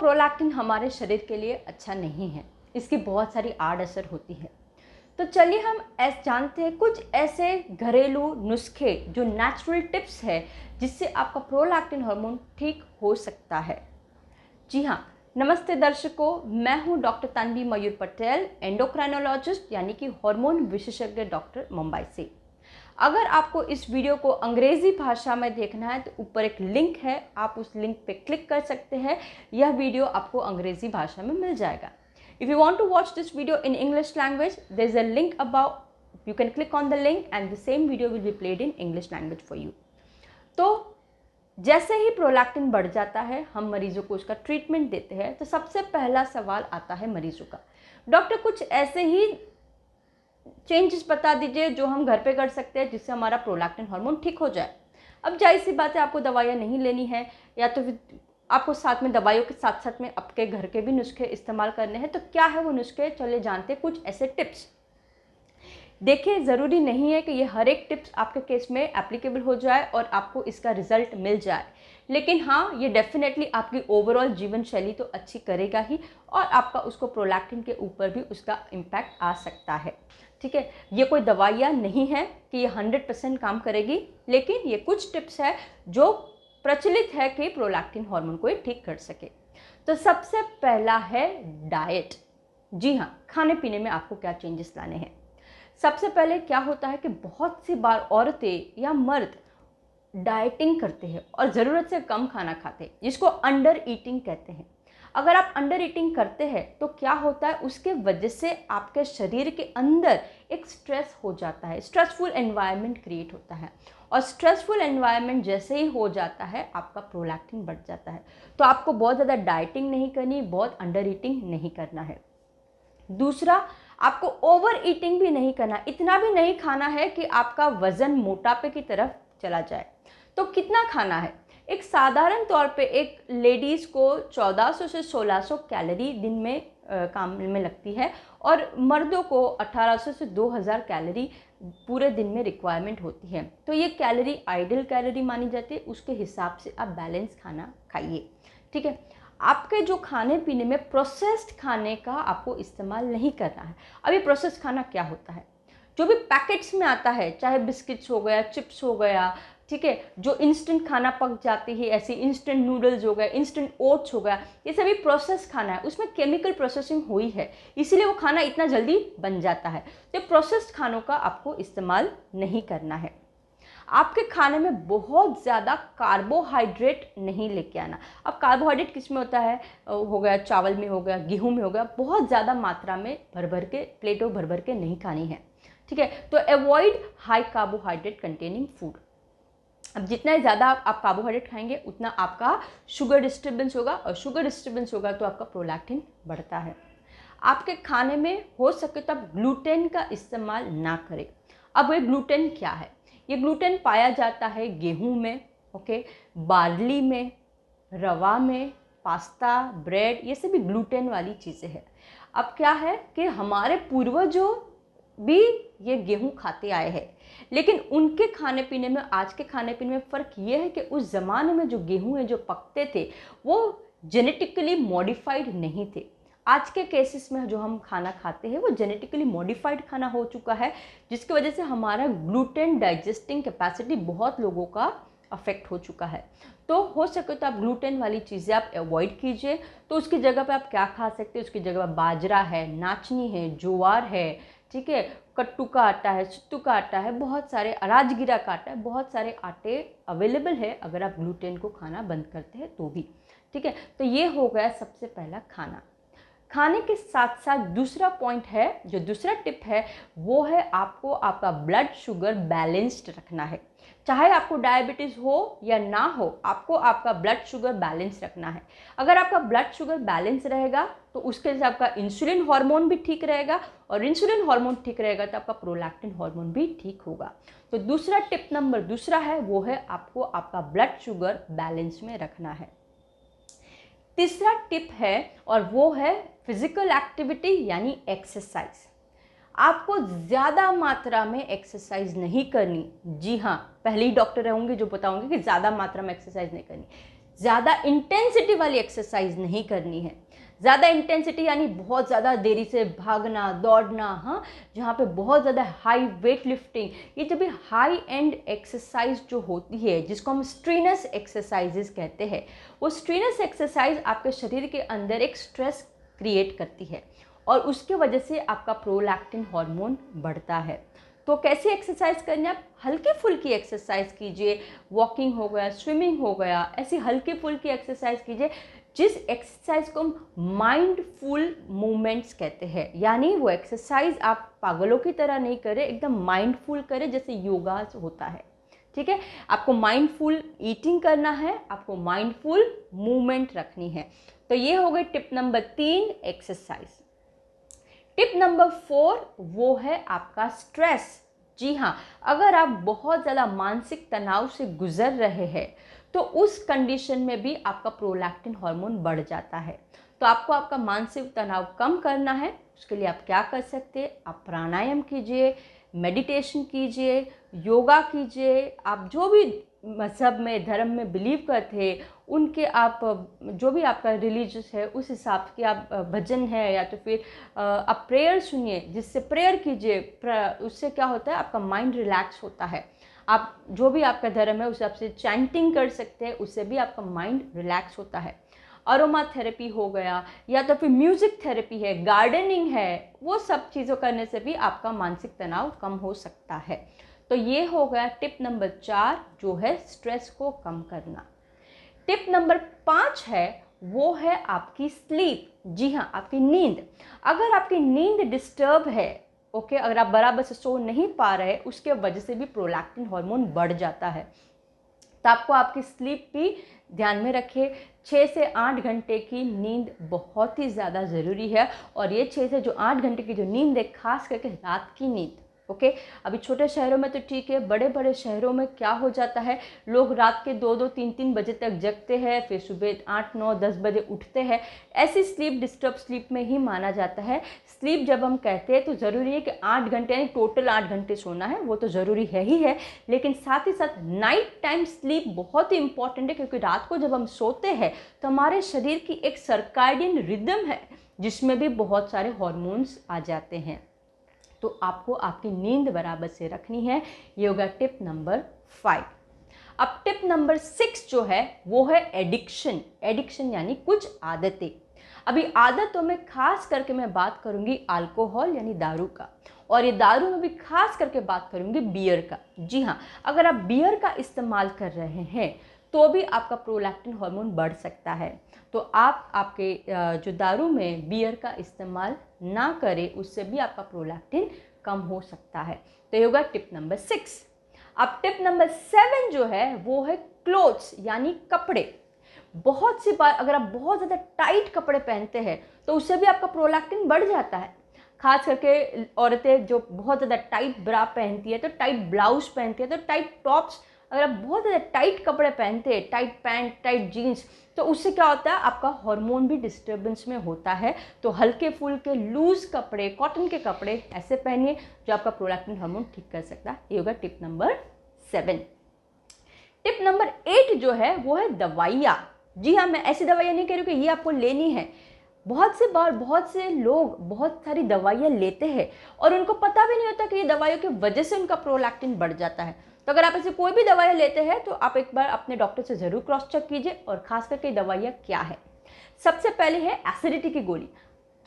Prolactin हमारे शरीर के लिए अच्छा नहीं है, इसकी बहुत सारी आड़ असर होती है। तो चलिए हम जानते हैं कुछ ऐसे घरेलू नुस्खे जो नेचुरल टिप्स है जिससे आपका प्रोलैक्टिन हार्मोन ठीक हो सकता है। जी हाँ, नमस्ते दर्शकों, मैं हूँ डॉक्टर तन्वी मयूर पटेल, एंडोक्राइनोलॉजिस्ट यानी कि हार्मोन विशेषज्ञ डॉक्टर, मुंबई से। अगर आपको इस वीडियो को अंग्रेजी भाषा में देखना है तो ऊपर एक लिंक है, आप उस लिंक पे क्लिक कर सकते हैं। यह वीडियो आपको अंग्रेजी भाषा में मिल जाएगा। If you want to watch this video in English language, there is a link above. You can click on the link and the same video will be played in English language for you. तो जैसे ही prolactin बढ़ जाता है, हम मरीजों को उसका treatment देते हैं, तो सबसे पहला सवाल आता है मरीजों का, डॉक्टर कुछ ऐसे ही चेंजेस बता दीजिए जो हम घर पे कर सकते हैं जिससे हमारा प्रोलैक्टिन हार्मोन ठीक हो जाए। अब जाहिर सी बात है, आपको दवाइयाँ नहीं लेनी है, या तो फिर आपको साथ में दवाइयों के साथ साथ में आपके घर के भी नुस्खे इस्तेमाल करने हैं। तो क्या है वो नुस्खे, चलिए जानते हैं कुछ ऐसे टिप्स। देखिए, ज़रूरी नहीं है कि ये हर एक टिप्स आपके केस में एप्लीकेबल हो जाए और आपको इसका रिजल्ट मिल जाए, लेकिन हाँ, ये डेफिनेटली आपकी ओवरऑल जीवन शैली तो अच्छी करेगा ही, और आपका उसको प्रोलैक्टिन के ऊपर भी उसका इम्पैक्ट आ सकता है। ठीक है, ये कोई दवाइयाँ नहीं है कि ये 100% काम करेगी, लेकिन ये कुछ टिप्स है जो प्रचलित है कि प्रोलैक्टिन हार्मोन को ठीक कर सके। तो सबसे पहला है डाइट। जी हाँ, खाने पीने में आपको क्या चेंजेस लाने हैं। सबसे पहले क्या होता है कि बहुत सी बार औरतें या मर्द डाइटिंग करते हैं और ज़रूरत से कम खाना खाते हैं, जिसको अंडर ईटिंग कहते हैं। अगर आप अंडर ईटिंग करते हैं तो क्या होता है, उसके वजह से आपके शरीर के अंदर एक स्ट्रेस हो जाता है, स्ट्रेसफुल एनवायरनमेंट क्रिएट होता है, और स्ट्रेसफुल एनवायरनमेंट जैसे ही हो जाता है आपका प्रोलैक्टिन बढ़ जाता है। तो आपको बहुत ज़्यादा डाइटिंग नहीं करनी, बहुत अंडर ईटिंग नहीं करना है। दूसरा, आपको ओवर ईटिंग भी नहीं करना, इतना भी नहीं खाना है कि आपका वज़न मोटापे की तरफ चला जाए। तो कितना खाना है, एक साधारण तौर पे एक लेडीज़ को 1400 से 1600 कैलोरी दिन में काम में लगती है, और मर्दों को 1800 से 2000 कैलोरी पूरे दिन में रिक्वायरमेंट होती है। तो ये कैलोरी आइडियल कैलोरी मानी जाती है, उसके हिसाब से आप बैलेंस खाना खाइए। ठीक है, आपके जो खाने पीने में प्रोसेस्ड खाने का आपको इस्तेमाल नहीं करना है। अभी प्रोसेस्ड खाना क्या होता है, जो भी पैकेट्स में आता है, चाहे बिस्किट्स हो गया, चिप्स हो गया, ठीक है, जो इंस्टेंट खाना पक जाती है, ऐसी इंस्टेंट नूडल्स हो गए, इंस्टेंट ओट्स हो गया, ये सभी प्रोसेस खाना है, उसमें केमिकल प्रोसेसिंग हुई है, इसीलिए वो खाना इतना जल्दी बन जाता है। तो प्रोसेस्ड खानों का आपको इस्तेमाल नहीं करना है। आपके खाने में बहुत ज़्यादा कार्बोहाइड्रेट नहीं लेके आना। अब कार्बोहाइड्रेट किस में होता है, हो गया चावल में, हो गया गेहूं में, हो गया, बहुत ज़्यादा मात्रा में भर भर के, प्लेटों भर भर के नहीं खानी है। ठीक है, तो avoid high carbohydrate containing food. अब जितना ज़्यादा आप कार्बोहाइड्रेट खाएंगे उतना आपका शुगर डिस्टर्बेंस होगा, और शुगर डिस्टर्बेंस होगा तो आपका प्रोलैक्टिन बढ़ता है। आपके खाने में हो सके तो आप ग्लूटेन का इस्तेमाल ना करें। अब ये ग्लूटेन क्या है, ये ग्लूटेन पाया जाता है गेहूं में, ओके, बार्ली में, रवा में, पास्ता, ब्रेड, ये सभी ग्लूटेन वाली चीज़ें हैं। अब क्या है कि हमारे पूर्वजों भी ये गेहूं खाते आए हैं, लेकिन उनके खाने पीने में आज के खाने पीने में फ़र्क ये है कि उस ज़माने में जो गेहूं है जो पकते थे वो जेनेटिकली मॉडिफाइड नहीं थे। आज के केसेस में जो हम खाना खाते हैं वो जेनेटिकली मॉडिफाइड खाना हो चुका है, जिसकी वजह से हमारा ग्लूटेन डाइजेस्टिंग कैपेसिटी बहुत लोगों का अफेक्ट हो चुका है। तो हो सके तो आप ग्लूटेन वाली चीज़ें आप अवॉइड कीजिए। तो उसकी जगह पे आप क्या खा सकते हैं, उसकी जगह पर बाजरा है, नाचनी है, ज्वार है, ठीक है, कट्टू का आटा है, सत्तू का आटा है, बहुत सारे, राजगिरा का आटा है, बहुत सारे आटे अवेलेबल है अगर आप ग्लूटेन को खाना बंद करते हैं तो भी। ठीक है, तो ये हो गया सबसे पहला खाना। खाने के साथ साथ दूसरा पॉइंट है, जो दूसरा टिप है, वो है आपको आपका ब्लड शुगर बैलेंस्ड रखना है। चाहे आपको डायबिटीज़ हो या ना हो, आपको आपका ब्लड शुगर बैलेंस रखना है। अगर आपका ब्लड शुगर बैलेंस रहेगा तो उसके से आपका इंसुलिन हार्मोन भी ठीक रहेगा, और इंसुलिन हार्मोन ठीक रहेगा तो आपका प्रोलैक्टिन हार्मोन भी ठीक होगा। तो दूसरा टिप नंबर दूसरा है, वो है आपको आपका ब्लड शुगर बैलेंस में रखना है। तीसरा टिप है, और वो है फिजिकल एक्टिविटी यानी एक्सरसाइज। आपको ज़्यादा मात्रा में एक्सरसाइज नहीं करनी। जी हाँ, पहले ही डॉक्टर रहूँगे जो बताऊँगे कि ज़्यादा मात्रा में एक्सरसाइज नहीं करनी। ज़्यादा इंटेंसिटी वाली एक्सरसाइज नहीं करनी है। ज़्यादा इंटेंसिटी यानी बहुत ज़्यादा देरी से भागना, दौड़ना, हाँ, जहाँ पे बहुत ज़्यादा हाई वेट लिफ्टिंग, ये जब भी हाई एंड एक्सरसाइज जो होती है जिसको हम स्ट्रेनस एक्सरसाइजेस कहते हैं, वो स्ट्रेनस एक्सरसाइज आपके शरीर के अंदर एक स्ट्रेस क्रिएट करती है और उसके वजह से आपका प्रोलैक्टिन हार्मोन बढ़ता है। तो कैसी एक्सरसाइज करनी है? आप हल्की फुल्की एक्सरसाइज कीजिए, वॉकिंग हो गया, स्विमिंग हो गया, ऐसी हल्की फुल्की एक्सरसाइज कीजिए जिस एक्सरसाइज को हम माइंडफुल मूवमेंट्स कहते हैं। यानी वो एक्सरसाइज आप पागलों की तरह नहीं करें, एकदम माइंडफुल करें जैसे योगा होता है। ठीक है, आपको माइंडफुल ईटिंग करना है, आपको माइंडफुल मूवमेंट रखनी है। तो ये हो गई tip number 3, exercise. Tip number 4 वो है आपका स्ट्रेस। जी हाँ, अगर आप बहुत ज़्यादा मानसिक तनाव से गुजर रहे हैं तो उस कंडीशन में भी आपका प्रोलैक्टिन हार्मोन बढ़ जाता है। तो आपको आपका मानसिक तनाव कम करना है। उसके लिए आप क्या कर सकते हैं? आप प्राणायाम कीजिए, मेडिटेशन कीजिए, योगा कीजिए। आप जो भी मज़हब में, धर्म में बिलीव करते हैं उनके आप जो भी आपका रिलीजियस है उस हिसाब के आप भजन है या तो फिर आप प्रेयर सुनिए, जिससे प्रेयर कीजिए। उससे क्या होता है? आपका माइंड रिलैक्स होता है। आप जो भी आपका धर्म है उस हिसाब से चैंटिंग कर सकते हैं, उससे भी आपका माइंड रिलैक्स होता है। अरोमा थेरेपी हो गया या तो फिर म्यूज़िक थेरेपी है, गार्डनिंग है, वो सब चीज़ों करने से भी आपका मानसिक तनाव कम हो सकता है। तो ये हो गया टिप नंबर 4 जो है स्ट्रेस को कम करना। टिप नंबर 5 है वो है आपकी स्लीप। जी हाँ, आपकी नींद। अगर आपकी नींद डिस्टर्ब है, ओके, अगर आप बराबर से सो नहीं पा रहे, उसके वजह से भी प्रोलैक्टिन हार्मोन बढ़ जाता है। तो आपको आपकी स्लीप भी ध्यान में रखिए। 6 से 8 घंटे की नींद बहुत ही ज़्यादा ज़रूरी है। और ये 6 से जो 8 घंटे की जो नींद है, खास करके रात की नींद, ओके। अभी छोटे शहरों में तो ठीक है, बड़े बड़े शहरों में क्या हो जाता है, लोग रात के 2-2, 3-3 बजे तक जगते हैं, फिर सुबह 8, 9, 10 बजे उठते हैं। ऐसी स्लीप डिस्टर्ब स्लीप में ही माना जाता है। स्लीप जब हम कहते हैं तो ज़रूरी है कि 8 घंटे यानी टोटल 8 घंटे सोना है, वो तो ज़रूरी है ही है, लेकिन साथ ही साथ नाइट टाइम स्लीप बहुत ही इंपॉर्टेंट है। क्योंकि रात को जब हम सोते हैं तो हमारे शरीर की एक सर्काडियन रिदम है जिसमें भी बहुत सारे हॉर्मोन्स आ जाते हैं। तो आपको आपकी नींद बराबर से रखनी है। ये होगा टिप नंबर 5। अब टिप नंबर 6 जो है वो है एडिक्शन। एडिक्शन यानी कुछ आदतें। अभी आदतों में खास करके मैं बात करूंगी अल्कोहल यानी दारू का, और ये दारू में भी खास करके बात करूंगी बियर का। जी हाँ, अगर आप बियर का इस्तेमाल कर रहे हैं तो भी आपका प्रोलैक्टिन हार्मोन बढ़ सकता है। तो आप आपके जो दारू में बियर का इस्तेमाल ना करें, उससे भी आपका प्रोलैक्टिन कम हो सकता है। तो ये होगा टिप नंबर 6। अब टिप नंबर 7 जो है वो है क्लोथ्स यानी कपड़े। बहुत सी बार अगर आप बहुत ज़्यादा टाइट कपड़े पहनते हैं तो उससे भी आपका प्रोलैक्टिन बढ़ जाता है। खास करके औरतें जो बहुत ज़्यादा टाइट ब्रा पहनती है, तो टाइट ब्लाउज पहनती है, तो टाइट टॉप्स, अगर आप बहुत ज़्यादा टाइट कपड़े पहनते हैं, टाइट पैंट, टाइट जीन्स, तो उससे क्या होता है, आपका हार्मोन भी डिस्टर्बेंस में होता है। तो हल्के फुल्के लूज कपड़े, कॉटन के कपड़े ऐसे पहनिए जो आपका प्रोलैक्टिन हार्मोन ठीक कर सकता है। ये होगा टिप नंबर 7। टिप नंबर 8 जो है वो है दवाइयाँ। जी हाँ, मैं ऐसी दवाइयाँ नहीं कह रही हूँ कि ये आपको लेनी है। बहुत से बार बहुत से लोग बहुत सारी दवाइयाँ लेते हैं और उनको पता भी नहीं होता कि ये दवाइयों की वजह से उनका प्रोलैक्टिन बढ़ जाता है। तो अगर आप ऐसे कोई भी दवाइयाँ लेते हैं तो आप एक बार अपने डॉक्टर से ज़रूर क्रॉस चेक कीजिए, और खास करके दवाइयाँ क्या है। सबसे पहले है एसिडिटी की गोली।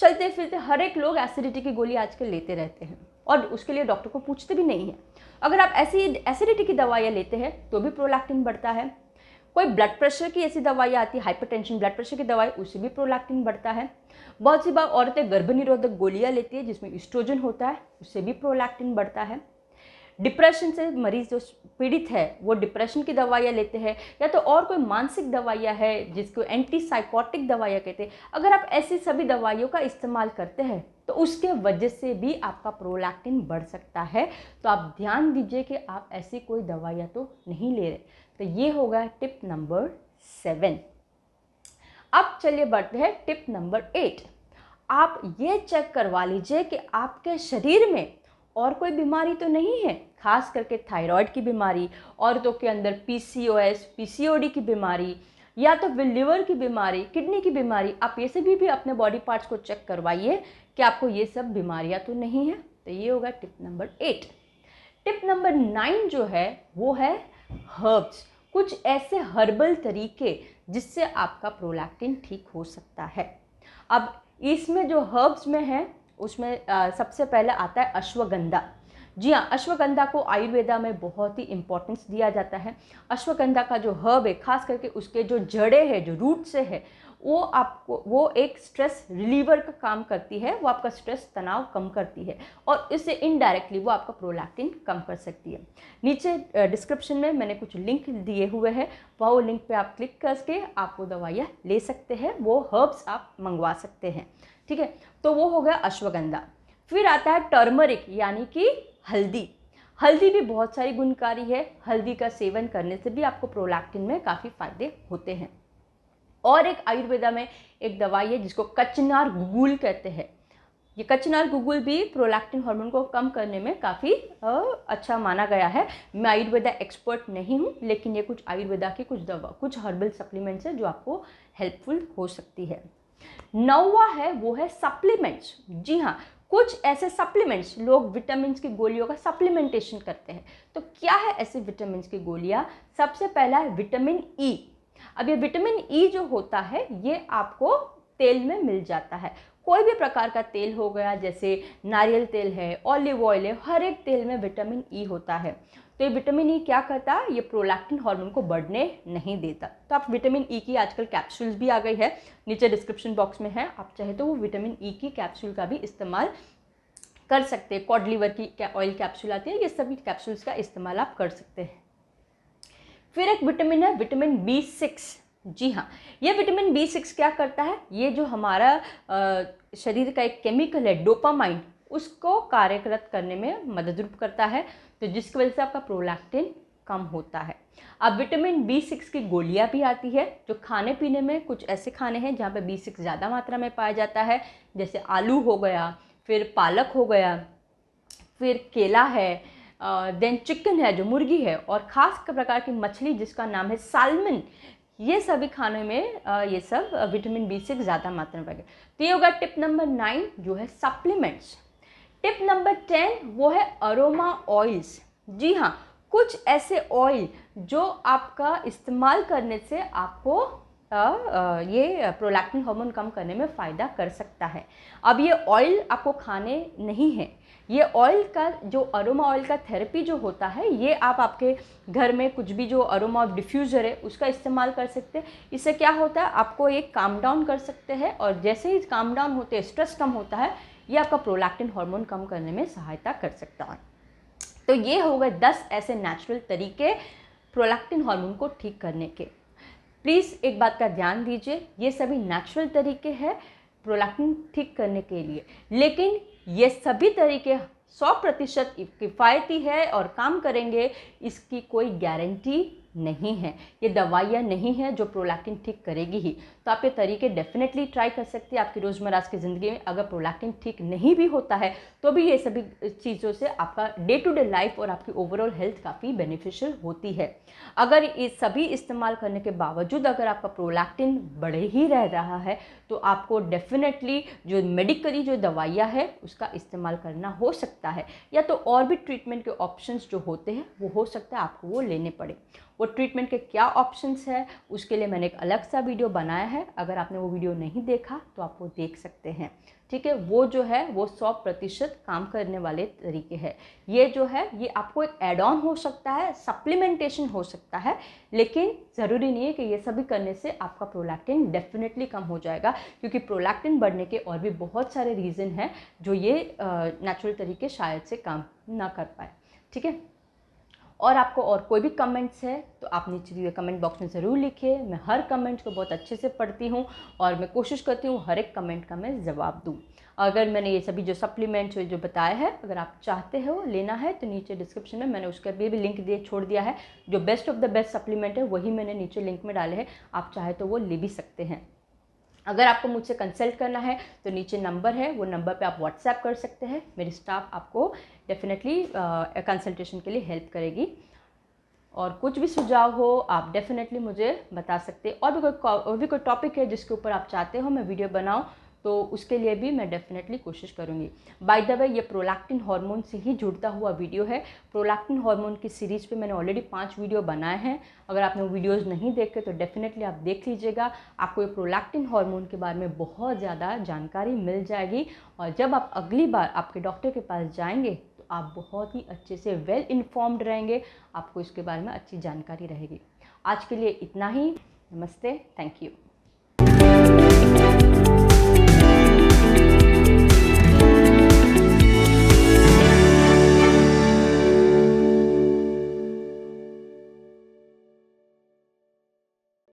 चलते फिरते हर एक लोग एसिडिटी की गोली आजकल लेते रहते हैं और उसके लिए डॉक्टर को पूछते भी नहीं है। अगर आप ऐसी एसिडिटी की दवाइयाँ लेते हैं तो भी प्रोलैक्टिन बढ़ता है। कोई ब्लड प्रेशर की ऐसी दवाइयाँ आती है, हाइपरटेंशन ब्लड प्रेशर की दवाई, उससे भी प्रोलैक्टिन बढ़ता है। बहुत सी बार औरतें गर्भनिरोधक गोलियाँ लेती है जिसमें ईस्ट्रोजन होता है, उससे भी प्रोलैक्टिन बढ़ता है। डिप्रेशन से मरीज जो पीड़ित है वो डिप्रेशन की दवाइयाँ लेते हैं, या तो और कोई मानसिक दवाइयाँ है जिसको एंटी साइकोटिक दवाइयाँ कहते हैं। अगर आप ऐसी सभी दवाइयों का इस्तेमाल करते हैं तो उसके वजह से भी आपका प्रोलैक्टिन बढ़ सकता है। तो आप ध्यान दीजिए कि आप ऐसी कोई दवाइयाँ तो नहीं ले रहे। तो ये होगा टिप नंबर 7। अब चलिए बढ़ते हैं टिप नंबर 8। आप ये चेक करवा लीजिए कि आपके शरीर में और कोई बीमारी तो नहीं है, खास करके थायराइड की बीमारी, औरतों के अंदर पीसीओएस, पीसीओडी की बीमारी, या तो लिवर की बीमारी, किडनी की बीमारी, आप ये सभी भी अपने बॉडी पार्ट्स को चेक करवाइए कि आपको ये सब बीमारियां तो नहीं है। तो ये होगा टिप नंबर 8। टिप नंबर 9 जो है वो है हर्ब्स, कुछ ऐसे हर्बल तरीके जिससे आपका प्रोलैक्टिन ठीक हो सकता है। अब इसमें जो हर्ब्स में है उसमें सबसे पहले आता है अश्वगंधा। जी हाँ, अश्वगंधा को आयुर्वेदा में बहुत ही इम्पोर्टेंस दिया जाता है। अश्वगंधा का जो हर्ब है, खास करके उसके जो जड़ें हैं, जो रूट से है, वो एक स्ट्रेस रिलीवर का काम करती है। वो आपका स्ट्रेस, तनाव कम करती है और इससे इनडायरेक्टली वो आपका प्रोलैक्टिन कम कर सकती है। नीचे डिस्क्रिप्शन में मैंने कुछ लिंक दिए हुए हैं, वो लिंक पे आप क्लिक करके आप वो दवाइयाँ ले सकते हैं, वो हर्ब्स आप मंगवा सकते हैं। ठीक है, तो वो हो गया अश्वगंधा। फिर आता है टर्मरिक यानी कि हल्दी। हल्दी भी बहुत सारी गुणकारी है। हल्दी का सेवन करने से भी आपको प्रोलैक्टिन में काफ़ी फायदे होते हैं। और एक आयुर्वेदा में एक दवाई है जिसको कचनार गुगुल कहते हैं। ये कचनार गुगुल भी प्रोलैक्टिन हार्मोन को कम करने में काफ़ी अच्छा माना गया है। मैं आयुर्वेदा एक्सपर्ट नहीं हूँ, लेकिन ये कुछ आयुर्वेदा की कुछ हर्बल सप्लीमेंट्स हैं जो आपको हेल्पफुल हो सकती है। 9वां है वो है सप्लीमेंट्स। जी हाँ, कुछ ऐसे सप्लीमेंट्स, लोग विटामिन की गोलियों का सप्लीमेंटेशन करते हैं। तो क्या है ऐसे विटामिन की गोलियाँ? सबसे पहला है विटामिन ई। अब ये विटामिन ई जो होता है ये आपको तेल में मिल जाता है। कोई भी प्रकार का तेल हो गया, जैसे नारियल तेल है, ऑलिव ऑयल है, हर एक तेल में विटामिन ई होता है। तो ये विटामिन ई क्या करता है? ये प्रोलैक्टिन हार्मोन को बढ़ने नहीं देता। तो आप विटामिन ई की आजकल कैप्सूल्स भी आ गई है, नीचे डिस्क्रिप्शन बॉक्स में है, आप चाहे तो वो विटामिन ई की कैप्सूल का भी इस्तेमाल कर सकते हैं। कॉड लिवर की ऑयल कैप्सूल आती है, ये सभी कैप्सूल्स का इस्तेमाल आप कर सकते हैं। फिर एक विटामिन है विटामिन B6। जी हाँ, ये विटामिन B6 क्या करता है? ये जो हमारा शरीर का एक केमिकल है डोपामाइन, उसको कार्यरत करने में मदद करता है, तो जिसकी वजह से आपका प्रोलैक्टिन कम होता है। अब विटामिन B6 की गोलियां भी आती है, जो खाने पीने में कुछ ऐसे खाने हैं जहाँ पे B6 ज़्यादा मात्रा में पाया जाता है, जैसे आलू हो गया, फिर पालक हो गया, फिर केला है, देन चिकन है जो मुर्गी है, और ख़ास प्रकार की मछली जिसका नाम है साल्मन। ये सभी खाने में ये सब विटामिन B6 ज़्यादा मात्रा में पाएगा। तो ये होगा टिप नंबर 9 जो है सप्लीमेंट्स। टिप नंबर 10 वो है अरोमा ऑयल्स। जी हाँ, कुछ ऐसे ऑयल जो आपका इस्तेमाल करने से आपको ये प्रोलैक्टिन हार्मोन कम करने में फ़ायदा कर सकता है। अब ये ऑयल आपको खाने नहीं है, ये ऑयल का जो अरोमा ऑयल का थेरेपी जो होता है, ये आप आपके घर में कुछ भी जो अरोमा डिफ्यूज़र है उसका इस्तेमाल कर सकते हैं। इससे क्या होता है, आपको एक काम डाउन कर सकते हैं, और जैसे ही काम डाउन होते हैं स्ट्रेस कम होता है, ये आपका प्रोलैक्टिन हार्मोन कम करने में सहायता कर सकता है। तो ये हो गए 10 ऐसे नेचुरल तरीके प्रोलैक्टिन हार्मोन को ठीक करने के। प्लीज़ एक बात का ध्यान दीजिए, ये सभी नेचुरल तरीके हैं प्रोलैक्टिन ठीक करने के लिए, लेकिन ये सभी तरीके 100% किफ़ायती है और काम करेंगे, इसकी कोई गारंटी नहीं है। ये दवाइयाँ नहीं हैं जो प्रोलैक्टिन ठीक करेगी ही। तो आप ये तरीके डेफिनेटली ट्राई कर सकते हैं आपकी रोज़मर्रा की ज़िंदगी में। अगर प्रोलैक्टिन ठीक नहीं भी होता है तो भी ये सभी चीज़ों से आपका डे टू डे लाइफ और आपकी ओवरऑल हेल्थ काफ़ी बेनिफिशियल होती है। अगर ये सभी इस्तेमाल करने के बावजूद अगर आपका प्रोलैक्टिन बढ़े ही रह रहा है, तो आपको डेफिनेटली जो मेडिकली जो दवाइयाँ है उसका इस्तेमाल करना हो सकता है, या तो और भी ट्रीटमेंट के ऑप्शंस जो होते हैं वो हो सकता है आपको वो लेने पड़े। वो ट्रीटमेंट के क्या ऑप्शंस है उसके लिए मैंने एक अलग सा वीडियो बनाया है, अगर आपने वो वीडियो नहीं देखा तो आप वो देख सकते हैं। ठीक है, वो जो है वो 100% काम करने वाले तरीके हैं। ये जो है ये आपको एक एड ऑन हो सकता है, सप्लीमेंटेशन हो सकता है, लेकिन ज़रूरी नहीं है कि ये सभी करने से आपका प्रोलैक्टिन डेफिनेटली कम हो जाएगा, क्योंकि प्रोलैक्टिन बढ़ने के और भी बहुत सारे रीज़न हैं जो ये नेचुरल तरीके शायद से काम ना कर पाए। ठीक है, और आपको और कोई भी कमेंट्स है तो आप नीचे दिए कमेंट बॉक्स में ज़रूर लिखिए। मैं हर कमेंट को बहुत अच्छे से पढ़ती हूँ और मैं कोशिश करती हूँ हर एक कमेंट का मैं जवाब दूँ। अगर मैंने ये सभी जो सप्लीमेंट्स जो बताया है, अगर आप चाहते हो लेना है तो नीचे डिस्क्रिप्शन में मैंने उसका भी लिंक छोड़ दिया है। जो best of the best supplement है वही मैंने नीचे लिंक में डाले हैं, आप चाहे तो वो ले भी सकते हैं। अगर आपको मुझसे कंसल्ट करना है तो नीचे नंबर है, वो नंबर पे आप व्हाट्सएप कर सकते हैं। मेरी स्टाफ आपको डेफिनेटली कंसल्टेशन के लिए हेल्प करेगी। और कुछ भी सुझाव हो आप डेफिनेटली मुझे बता सकते हैं। और भी कोई टॉपिक है जिसके ऊपर आप चाहते हो मैं वीडियो बनाऊं तो उसके लिए भी मैं डेफिनेटली कोशिश करूँगी। बाय द वे ये प्रोलैक्टिन हार्मोन से ही जुड़ता हुआ वीडियो है। प्रोलैक्टिन हार्मोन की सीरीज़ पे मैंने ऑलरेडी 5 वीडियो बनाए हैं। अगर आपने वीडियोज़ नहीं देखे तो डेफिनेटली आप देख लीजिएगा। आपको ये प्रोलैक्टिन हार्मोन के बारे में बहुत ज़्यादा जानकारी मिल जाएगी और जब आप अगली बार आपके डॉक्टर के पास जाएंगे तो आप बहुत ही अच्छे से वेल इन्फॉर्म्ड रहेंगे, आपको इसके बारे में अच्छी जानकारी रहेगी। आज के लिए इतना ही। नमस्ते, थैंक यू।